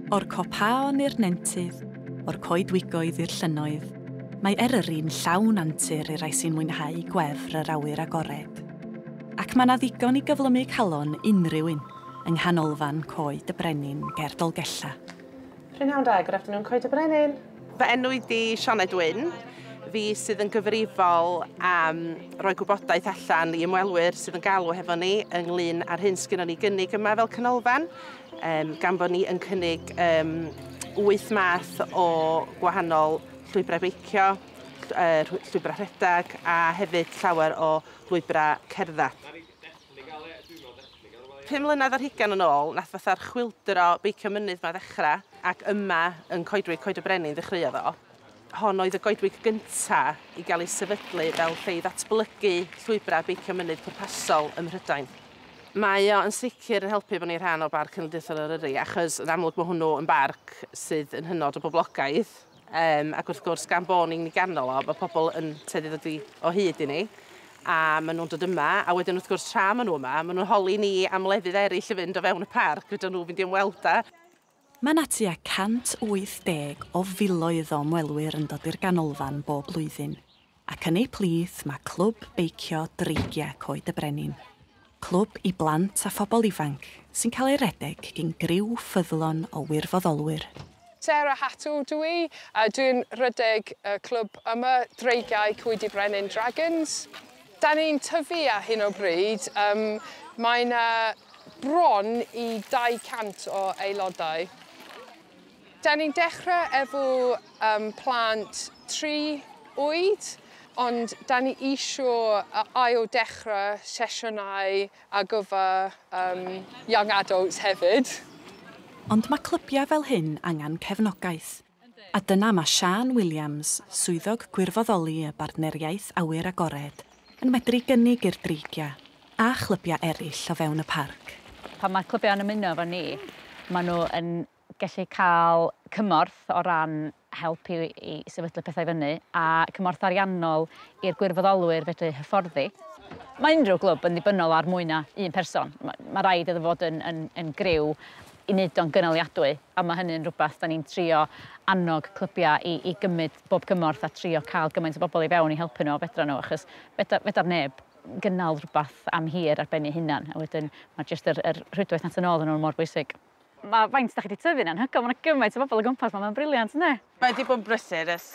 O'r copaon i'r nentydd, o'r coedwigoedd i'r llynoedd, mae Eryri'n llawn antur i rai sy'n mwynhau gwefr yr awyr agored. Ac mae yna ddigon i gyflymu calon unrhyw un yng nghanolfan Coed y Brenin ger Dolgella. Rwy'n iawn da, good afternoon, Coed y Brenin. Fy enw i di Sioned Wyn. Fi sydd yn gyfrifol am roi gwybodaeth allan i ymwelwyr sydd yn galw hefo ni ynglyn â'r hyn sgynnon ni gynnig yma fel canolfan, gan bod ni yn cynnig 8 math o gwahanol llwybrau beicio, llwybrau rhedag a hefyd llawer o lwybrau cerdded. 5 mlynedd ar 20 yn ôl, nath fatha'r chwyldro beicio mynydd ma ddechrau, ac yma yn coedwig Coed y Brenin ddechreuodd o. Hon oedd y goedwig gyntaf i gael ei sefydlu fel lle i ddatblygu llwybrau beicio mynydd pwrpasol ym Mhrydain. Mae o yn sicr yn helpu bod ni rhan o Barc Cenedlaethol Eryri, achos yn amlwg mae hwnnw yn barc sydd yn hynod o boblogaidd, ac wrth gwrs gan bod ni'n ganol o, mae pobl yn teddu ddod o hyd i ni, a maen nhw'n dod yma, a wedyn wrth gwrs tra maen nhw yma, maen nhw'n holi ni am lefydd eraill i fynd o fewn y parc, rydyn nhw fynd i ymweld â. Mae yna tua 180 o filoedd o ymwelwyr yn dod i'r ganolfan bob blwyddyn, ac yn ei plith mae Clwb Beicio Dreigiau Coed y Brenin. Clwb i blant a phobl ifanc sy'n cael ei redeg gyn griw ffyddlon o wirfoddolwyr. Sarah Hatto dwi i, dwi'n rhedeg y clwb yma Dreigiau Coed y Brenin Dragons. Da ni'n tyfu a hyn o bryd, mae'n bron i 200 o aelodau. Da ni'n dechrau efo plant 3 oed, ond da ni isio ail dechrau sesiynau ar gyfer young adults hefyd. Ond mae clybiau fel hyn angen cefnogaeth. A dyna mae Sian Williams, swyddog gwirfoddoli y Bartneriaeth Awyr Agored, yn medru gynnig i'r dreigiau a chlybiau eraill o fewn y parc. Pan mae clybiau yn ymuno efo ni, maen nhw yn gallu cael cymorth o ran helpu i sefydlu pethau fyny a cymorth ariannol i'r gwirfoddolwyr fedru hyfforddi. Mae unrhyw glwb yn ddibynnol ar mwy na un person. Mae rhaid iddo fod yn griw i wneud o'n gynaliadwy, a mae hynny'n rhywbeth da ni'n trio annog clybiau i gymryd bob cymorth a trio cael gymaint o bobl i fewn i helpu nhw o fedra nhw, achos fedar neb gynnal rhywbeth am hir ar ben ei hunan, a wedyn mae jyst yr rhwydwaith at yn ôl yn nhw'n mor bwysig. Mae faint da chi wedi tyfu'n anhygoel, mae'n gymaint o bobl o gwmpas, mae'n briliant, ynddi? Mae wedi bod yn brysur ers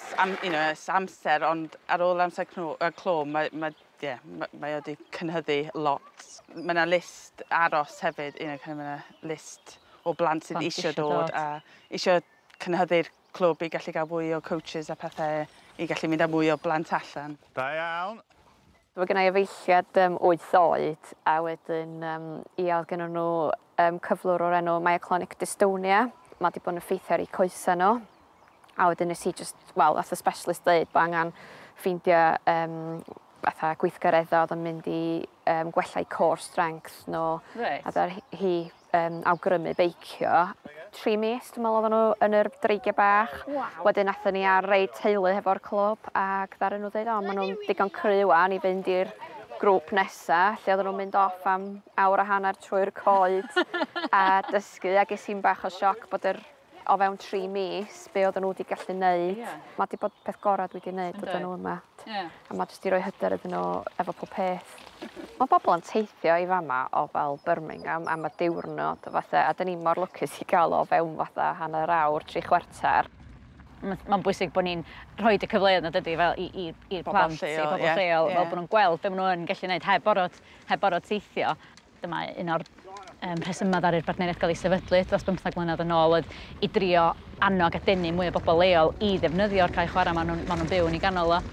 amser, ond ar ôl amser clo, mae wedi cynhyddu lot. Mae yna list aros hefyd, mae yna list o blant sydd eisiau dod a eisiau cynhyddu'r clwb i gallu gael fwy o coaches a pethau i gallu mynd â mwy o blant allan. Da iawn. Mae gen i efeilliad 8 oed, a wedyn oedd gen nhw cyflwr o'r enw myoclonic dystonia. Mae wedi bod yn effeithio ar eu coesau nhw. A wedyn nes i ath y specialist dweud bod angen ffeindio fatha gweithgareddau oedd yn mynd i gwella core strength nhw. A dda'r hi awgrymu beicio. 3 mis, dwi'n meddwl oedden nhw yn yr dreigiau bach. Wedyn athon ni ar reid teulu hefo'r clwb ac ddaru nhw dweud, maen nhw'n digon cry wan i fynd i'r grŵp nesaf, lle oedden nhw'n mynd off am awr a hanner trwy'r coed a dysgu, a ges i'n bach o sioc bod o fewn 3 mis, be oedden nhw wedi gallu neud. Mae wedi bod peth gorau dwi wedi neud oedden nhw yma. A mae jyst i roi hyder iddyn nhw efo pob peth. Mae bobl yn teithio i fama o fel Birmingham am y diwrnod, a dyn ni mor lwcus i gael o fewn fatha hanner awr, 3 chwarter. Mae'n bwysig bod ni'n rhoi y cyfleoedd na dydy fel i'r plant, i bobl lleol, fel bod nhw'n gweld be maen nhw'n gallu gwneud heb orod teithio. Dyma un o'r rhesymau ar i'r Bartneriaeth gael ei sefydlu dros 15 mlynedd yn ôl oedd i drio annog a denu mwy o bobl leol i ddefnyddio'r cae chwarae maen nhw'n byw yn ei ganol o.